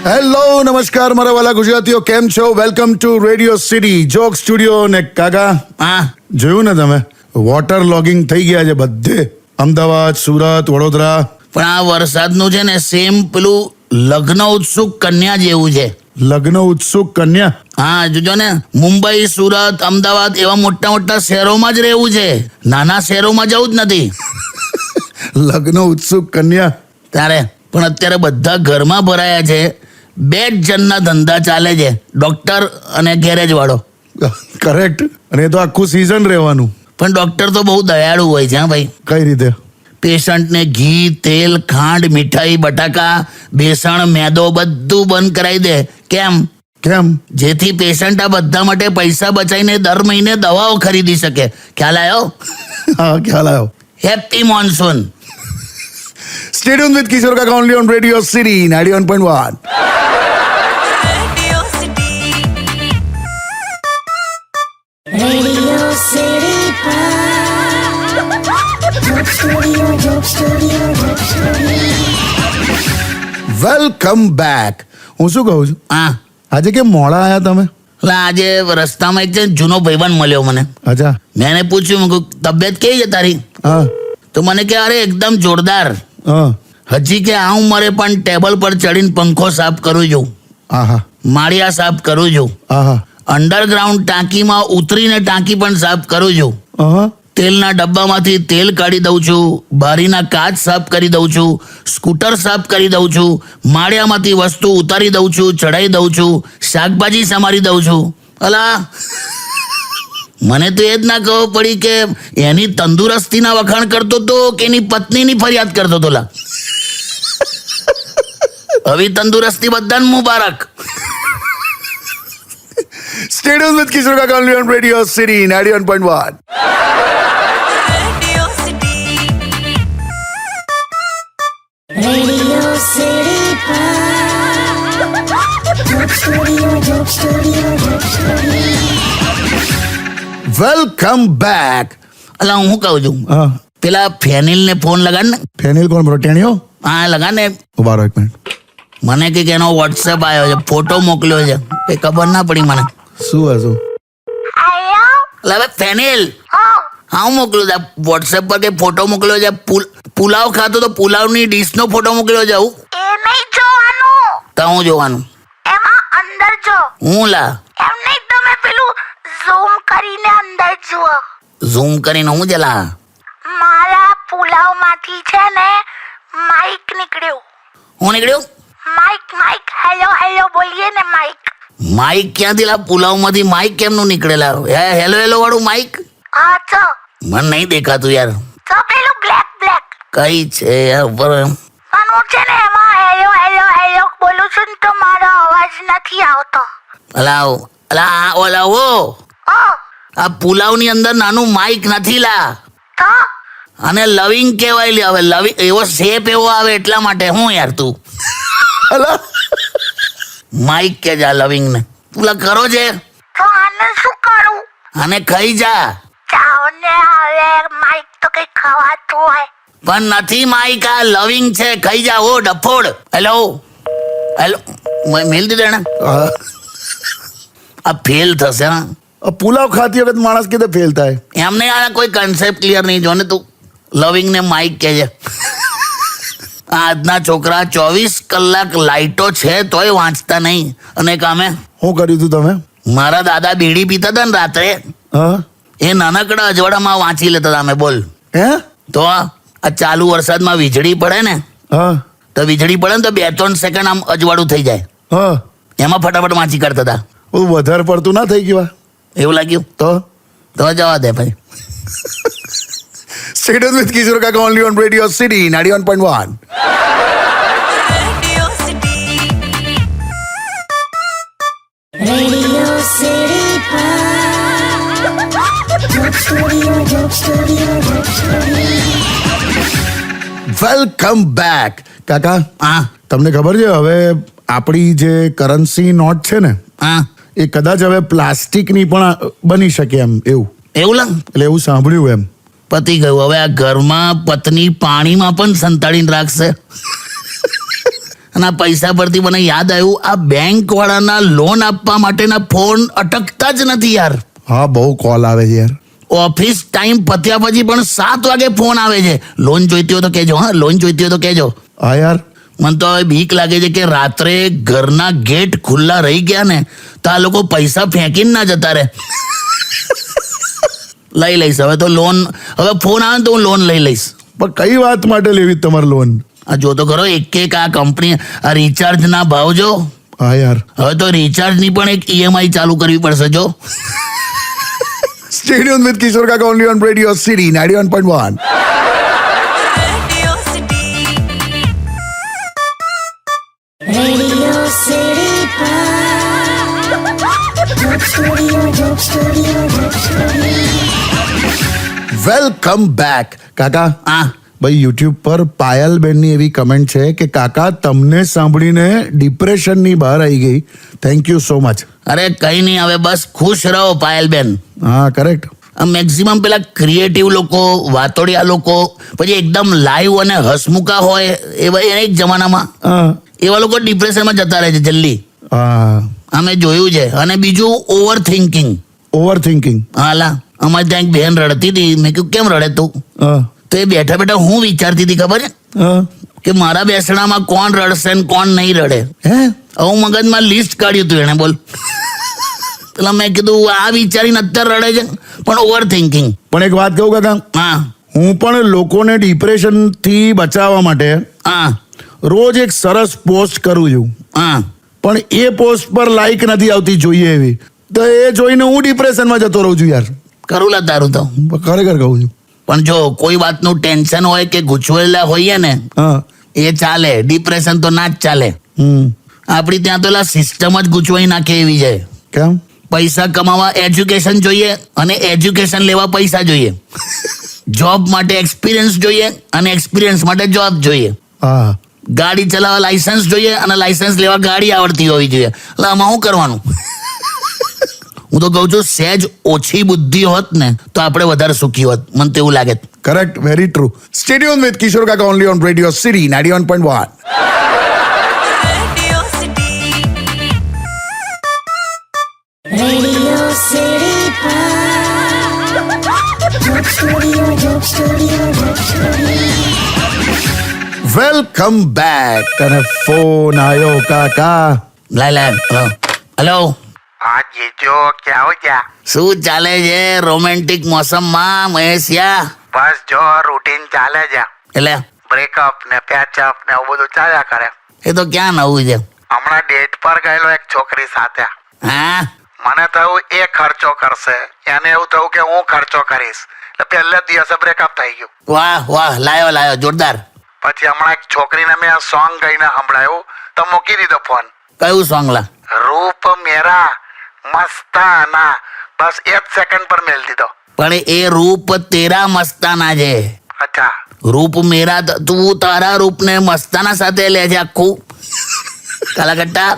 Hello નમસ્કાર મારા વાલા ગુજરાતીઓ, કેમ છો? Welcome to radio city joke studio. ને કાકા, જોયું ને તમે, વોટર લોગિંગ થઈ ગયા છે બધે, અમદાવાદ, સુરત, વડોદરા. પણ આ વરસાદનું છે ને સેમ પેલું લગ્ન ઉત્સુક કન્યા જેવું છે. લગ્ન ઉત્સુક કન્યા? હા, જોજો ને, મુંબઈ, સુરત, અમદાવાદ એવા મોટા મોટા શહેરોમાં જ રહેવું છે, નાના શહેરોમાં જવું જ નથી. લગ્ન ઉત્સુક કન્યા તારે પણ અત્યારે બધા ઘરમાં ભરાયા છે. 2 જણના ધંધા ચાલે છે, ડોક્ટર અને ગેરેજ વાળો. કરેક્ટ. અને એ તો આખું સીઝન રહેવાનું. પણ ડોક્ટર તો બહુ દયાળુ હોય છે. હા ભાઈ. કઈ રીતે? પેશન્ટને ઘી, તેલ, ખાંડ, મીઠાઈ, બટાકા, બેસણ, મેદો બધું બંધ કરાવી દે. કેમ? જેથી પેશન્ટ આ બધા માટે પૈસા બચાવીને દર મહિને દવાઓ ખરીદી શકે. ખ્યાલ આવ્યો? હા, ખ્યાલ આવ્યો. Happy monsoon. Stay tuned with Kishore Kaka only on Radio City 91.1. Radio City Joke Studio. Welcome back. હું શું કહું છું, હા, આજે કેમ મોડા આયા તમે? એટલે આજે રસ્તામાં એક છે ને જૂનો ભાઈબંધ મળ્યો મને. અચ્છા. મેં એને પૂછ્યું, મેં કીધું, તબિયત કેવી છે તારી? હા. તો મને કે અરે એકદમ જોરદાર. હા. હજી કે આ ઉંમરે પણ ટેબલ પર ચડીને પંખો સાફ કરું છું, આહા. માળિયા સાફ કરું છું, આહા. અંડરગ્રાઉન્ડ ટાંકીમાં ઉતરીને ટાંકી પણ સાફ કરું છું, આહા. તેલના ડબ્બામાંથી તેલ કાઢી દઉં છું, બારીના કાચ સાફ કરી દઉં છું, સ્કૂટર સાફ કરી દઉં છું, માળિયામાંથી વસ્તુ ઉતારી દઉં છું, ચડાવી દઉં છું, શાકભાજી સમારી દઉં છું. અલા, મને તો એ જ ના ખબર પડી કે એની તંદુરસ્તીના વખાણ કરતો તો કે એની પત્નીની ફરિયાદ કરતો તો. લા, હવે તંદુરસ્તી બધાને મુબારક. Stay tuned with Kishore Kaka only on Radio City 91.1. Radio City Joke Studio. Welcome back. અલા, હું કહું છું, હા. પેલા ફેનિલને ફોન લગાડ ને. ફેનિલ કોણ બ્રો? ટેણીઓ? હા, લગાડ ને. ઉભા રહો એક મિનિટ. મને કે એનો વોટ્સએપ આવ્યો છે, ફોટો મોકલ્યો છે, કઈ ખબર ના પડી મને. શું હતું? એટલે હવે ફેનિલ, હા, હું મોકલ્યો છે વોટ્સએપ પર, કે ફોટો મોકલ્યો છે. પુલાવ ખાતો તો પુલાવની ડીશનો ફોટો મોકલ્યો છે. હું એ નહીં જોવાનું, તો હું જોવાનું? એમાં અંદર જો. હું લા એમ નહીં, તમે પેલું ઝૂમ કરીને અંદર જુઓ. ઝૂમ કરીને હું જલા? મારા પુલાવમાંથી છે ને માઈક નીકળ્યું. હું નીકળ્યું? માઈક હેલો બોલીએ ને માઈક. માઈક ક્યાંથી? લા, પુલાવમાંથી માઈક કેમનું નીકળેલા? હેલો વાળું માઈક હા તો મને નહીં દેખાતું યાર. તો પેલું બ્લેક કઈ છે યાર ઉપર? પણ હું છે ને એમાં હેલો બોલું છું ને તો મારો અવાજ નથી આવતો. અલા ઓલા ઓ, આ પુલાવની અંદર નાનું માઈક નથી લા, તો અને લવિંગ કહેવાય. લે, હવે લવિંગ એવો શેપ એવો આવે એટલા માટે. હું યાર તું અલા, માઈક કે જા લવિંગ ને? તું કરો છે તો આને શું કરું? અને ખાઈ જા. જાઓ ને હવે, માઈક તો કઈ ખવાતું હોય. પણ નથી માઈક, આ લવિંગ છે, ખાઈ જા. ઓ ડફોડ. હેલો મેલ દીધો એને. આ આ ફેલ થશે. પુલાવ ખાતી વખત માણસ કીધે ફેલ થાય. એમને આ કોઈ કન્સેપ્ટ ક્લિયર નહીં. જો ને તું લવિંગ ને માઈક કે છે. આજના છોકરા 24 કલાક લાઈટો છે તોય વાંચતા નહીં. અને કામે શું કર્યું તું તમે? મારા દાદા બીડી પીતા હતા ને રાત્રે, હા. એ નાનકડા અજવાળામાં વાંચી લેતા હતા. અમે બોલ હે? તો આ ચાલુ વરસાદમાં વીજળી પડે ને, હા. તો વીજળી પડે ને તો 2-3 સેકન્ડ આમ અજવાળું થઈ જાય, હા. એમાં ફટાફટ વાંચી કાઢતા હતા. બધું વધારે પડતું ના થઈ ગયું? એવું લાગ્યું તો જવા દે ભાઈ. Stay tuned with Kishore Kaka only on Radio City 91.1. Radio City Joke Studio. Welcome back. કાકા, હા તમને ખબર છે હવે આપણી જે કરન્સી નોટ છે ને, હા એ કદાચ હવે પ્લાસ્ટિકની પણ બની શકે એમ? એવું એવું લાગ. એટલે એવું સાંભળ્યું એમ. પતી ગયું. હવે આ ઘરમાં પત્ની પાણીમાં પણ સંતાડીને રાખશે. અને આ પૈસા પરથી મને યાદ આવ્યું, આ બેંક વાળાના લોન આપવા માટેના ફોન અટકતા જ નથી યાર. હા, બહુ કોલ આવે છે યાર. ઓફિસ ટાઈમ પત્યા પછી પણ 7 વાગે ફોન આવે છે. લોન જોઈતી હોય તો કહેજો. હા, લોન જોઈતી હોય તો કહેજો. હા યાર, મને તો હવે બીક લાગે છે કે રાત્રે ઘરના ગેટ ખુલ્લા રહી ગયા ને તો આ લોકો પૈસા ફેંકીને ના જતા રહે. લઈ લઈશ હવે તો લોન. હવે ફોન આવે ને તો હું લોન લઈ લઈશ. પણ કઈ વાત માટે લેવી તમારે લોન? આ જો તો ખરો, એક આ કંપની આ રિચાર્જના ભાવ જો. હા યાર. હવે તો રિચાર્જની પણ એક EMI ચાલુ કરવી પડશે જો. Stay tuned with Kishore Kaka only on Radio City 91.1. Radio City Joke Studio, Joke Studio, Joke Studio. Welcome back. કાકા, હા, ભાઈ યુટ્યુબ પર પાયલબેનની એવી કમેન્ટ છે કે કાકા તમને સાંભળીને ડિપ્રેશનની બહાર આવી ગઈ. Thank you so much. અરે કઈ નહીં, હવે બસ ખુશ રહો પાયલબેન. હા, કરેક્ટ. મેક્સિમમ પેલા ક્રિએટિવ લોકો, વાતોડિયા લોકો, પછી એકદમ લાઈવ અને હસમુખા હોય એવા એક જમાનામાં હા. એવા લોકો ડિપ્રેશનમાં જતા રહે છે જલ્દી. હા, અમે જોયું છે. અને બીજું ઓવર થિંકિંગ. Over thinking. હાલા, અમારે ત્યાં એક બહેન રડતી હતી. મેં કીધું કેમ રડે તું? હા, તો એ બેઠા બેઠા હું વિચારતી હતી ખબર છે હા. કે મારા બેસણામાં કોણ રડશે ને કોણ નહીં રડે. હે? હું મગજમાં લિસ્ટ કાઢ્યું હતું એને. બોલ. એટલે મેં કીધું આ વિચારીને અત્યારે રડે છે પણ ઓવર થિંકિંગ. પણ એક વાત કહું કાકા, હા હું પણ લોકોને ડિપ્રેશનથી બચાવવા માટે હા રોજ એક સરસ પોસ્ટ કરું છું. હા પણ એ પોસ્ટ પર લાઈક નથી આવતી જોઈએ એવી, તો એ જોઈને હું ડિપ્રેશનમાં જતો રહું છું યાર. કરું લા તારું તો. ખરેખર કહું છું. પણ જો કોઈ વાતનું ટેન્શન હોય કે ગૂંચવાયેલા હોઈએ ને હા. એ ચાલે. ડિપ્રેશન તો ના જ ચાલે. આપણી ત્યાં તો સિસ્ટમ જ ગૂંચવાઈ નાખે એવી છે. કેમ? પૈસા કમાવા એજ્યુકેશન જોઈએ અને એજ્યુકેશન લેવા પૈસા જોઈએ. જોબ માટે એક્સપિરિયન્સ જોઈએ અને એક્સપિરિયન્સ માટે જોબ જોઈએ. હા. ગાડી ચલાવવા લાયસન્સ જોઈએ અને લાયસન્સ લેવા ગાડી આવડતી હોવી જોઈએ. એટલે આમાં શું કરવાનું? હું તો કહું છું સહેજ ઓછી બુદ્ધિ હોત ને તો આપણે વધારે સુખી હોત. મને તો એવું લાગે. Correct, very true. Stay tune with Kishore Kaka only on radio city 91.1. Radio City Joke Studio, Joke Studio, Joke Studio. Welcome back. અને ફોન આવ્યો કાકા. લાય હેલો. હા જીજો, ક્યાં હો ગયા? શું ચાલે છે રોમેન્ટિક મોસમમાં મહેશિયા? બસ જો રૂટીન ચાલે છે. એટલે બ્રેકઅપ ને પેચઅપ ને એવું બધું ચાલ્યા કરે. એ તો ક્યાં નવું છે? હમણાં ડેટ પર ગયેલો એક છોકરી સાથે. હા મને થયું એ ખર્ચો કરશે, એને એવું થયું કે હું ખર્ચો કરીશ, એટલે પહેલે જ દિવસે બ્રેકઅપ થઈ ગયું. વાહ વાહ, લાયો જોરદાર. પછી હમણાં એક છોકરીને મેં સોંગ ગાઈને સંભળાયું તો મૂકી દીધો ફોન. કયું સોંગ લા? રૂપ મેરા મસ્તાના. બસ 1 સેકન્ડ પર મેલ દીધો. પણ એ રૂપ તેરા મસ્તાના છે. અચ્છા, રૂપ મેરા તું તારા રૂપને મસ્તાના સાથે લે છે આખું. કાલાકટ્ટા.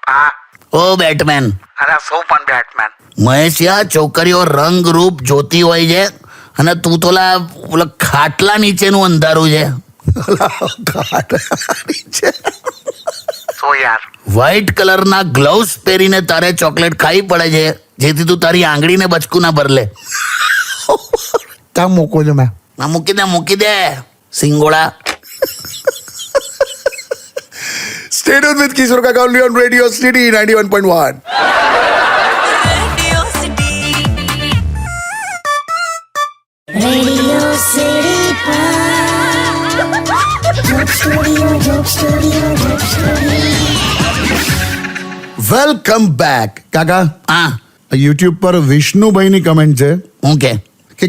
હા. ઓ બેટમેન. અરે શું પણ બેટમેન. મહેશિયા, છોકરીઓ રંગ રૂપ જોતી હોય છે અને તું તો ઓલા ખાટલા નીચેનું અંધારું છે. શું યાર? વ્હાઈટ કલરના ગ્લવ્સ પહેરીને તારે ચોકલેટ ખાવી પડે છે જેથી તું તારી આંગળીને બચકું ના ભરલે. કામ મૂકો છો મેં. મૂકી દે સિંગોડા. Stay tune with Kishore Kaka only on radio city 91.1. Radio City Joke Studio, Joke Studio, Joke Studio. Welcome back. કાકા, હા યુટ્યુબ પર વિષ્ણુભાઈની કમેન્ટ છે હું કે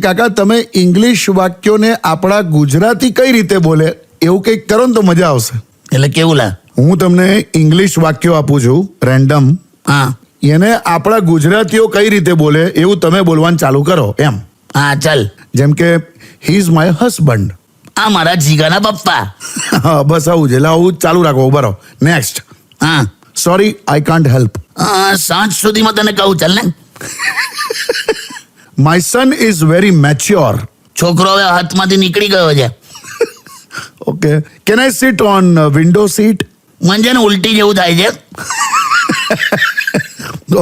કાકા તમે ઇંગ્લિશ વાક્યોને આપણા ગુજરાતી કઈ રીતે બોલે એવું કંઈક કરો ને તો મજા આવશે. એટલે કેવું લા? હું તમને ઇંગ્લિશ વાક્યો આપું છું રેન્ડમ. હા એને આપણા ગુજરાતીઓ કઈ રીતે બોલે એવું તમે બોલવાનું ચાલુ કરો એમ. હા ચાલ. જેમ કે હી ઇઝ માય હસબન્ડ. આ મારા જીગાના પપ્પા. હા, બસ આવું જ. એટલે આવું જ ચાલુ રાખો. બરો. નેક્સ્ટ. હા સોરી આઈ કાન્ટ હેલ્પ. સાંજ સુધીમાં તને કહું ચાલ ને. My son is very mature. છોકરો હવે હાથમાંથી નીકળી ગયો છે. Okay, can I sit on window seat? મને છે ને ઉલટી જેવું થાય છે.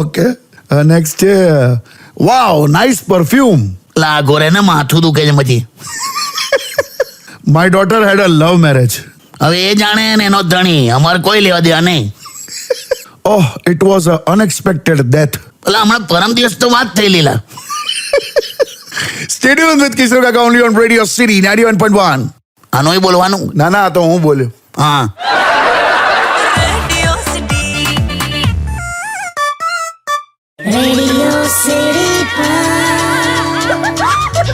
ઓકે, નેક્સ્ટ છે વાવ નાઇસ પરફ્યુમ. લાગો રે ને માથું દુખે છે પછી. My daughter had a love marriage. હવે એ જાણે ને એનો ધણી, અમારે કોઈ લેવા દેવા નહીં. Oh, it was a unexpected death. પેલા હમણાં પરમ દિવસ તો વાત થઈ લીલા. Stay tuned with કિશોર કાકા only on Radio City 91.1. આનોય બોલવાનું. ના ના, આ તો હું બોલ્યો. હા, Radio City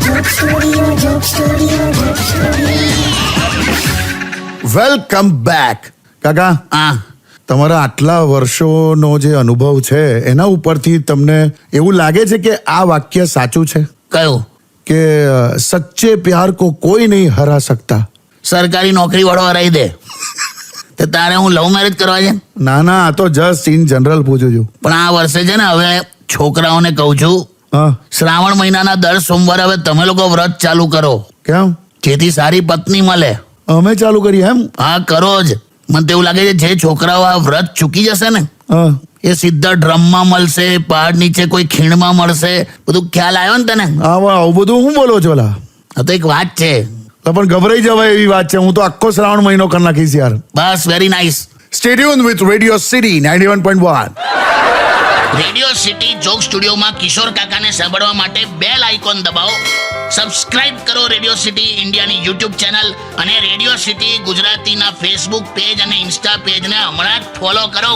Joke Studio, Joke Studio, Joke Studio. Welcome back. કાકા, હા. તમારા આટલા વર્ષોનો જે અનુભવ છે એના ઉપરથી તમને એવું લાગે છે કે આ વાક્ય સાચું છે કયું? કે સચ્ચે પ્યાર કો કોઈ નહીં હરા સકતા? સરકારી નોકરી વાળો હરાઈ દે તો તારે હું લવ મેરેજ કરવા છે? ના ના, આ તો જસ્ટ ઇન જનરલ પૂછું છું. પણ આ વર્ષે છે ને હવે છોકરાઓને કહું છું, હા, શ્રાવણ મહિનાના દર સોમવારે હવે તમે લોકો વ્રત ચાલુ કરો, કેમ? જેથી સારી પત્ની મળે. અમે ચાલુ કરીએ એમ? હા, કરો જ. મને તો એવું લાગે છે જે છોકરાઓ આ વ્રત ચૂકી જશે ને હા. એ સીધા ડ્રમમાં મળશે, પહાડ નીચે કોઈ ખીણમાં મળશે. બધું ખ્યાલ આવ્યો ને તને? આવું બધું હું બોલો છો લા? આ તો એક વાત છે. તો પણ ગભરાઈ જવાય એવી વાત છે. હું તો આખો શ્રાવણ મહિનો કરી નાખીશ યાર. બસ, very nice. Stay tuned with Radio City 91.1. Radio city joke સ્ટુડિયોમાં કિશોર કાકાને સાંભળવા માટે બેલ આઇકોન દબાવો. સબસ્ક્રાઇબ કરો રેડિયો સિટી ઇન્ડિયાની યુટ્યુબ ચેનલ અને રેડિયો સિટી ગુજરાતીના ફેસબુક પેજ અને ઇન્સ્ટા પેજને હમણાં જ ફોલો કરો.